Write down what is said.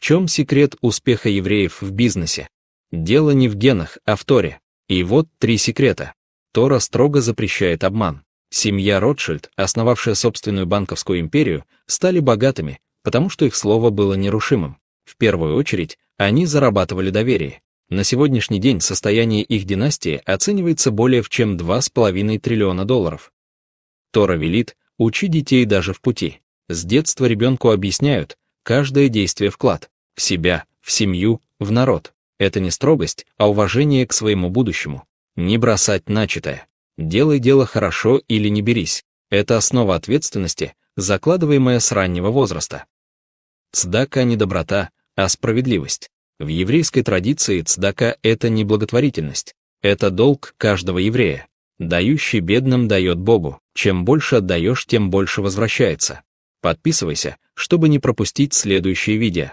чем секрет успеха евреев в бизнесе? Дело не в генах, а в Торе. И вот 3 секрета. Тора строго запрещает обман. Семья Ротшильд, основавшая собственную банковскую империю, стали богатыми, потому что их слово было нерушимым. В первую очередь, они зарабатывали доверие. На сегодняшний день состояние их династии оценивается более чем $2,5 триллиона. Тора велит: учи детей даже в пути. С детства ребенку объясняют: каждое действие вклад в себя, в семью, в народ. Это не строгость, а уважение к своему будущему. Не бросать начатое. Делай дело хорошо или не берись. Это основа ответственности, закладываемая с раннего возраста. Цдака не доброта, а справедливость. В еврейской традиции цдака — это не благотворительность. Это долг каждого еврея. Дающий бедным дает Богу. Чем больше отдаешь, тем больше возвращается. Подписывайся, чтобы не пропустить следующие видео.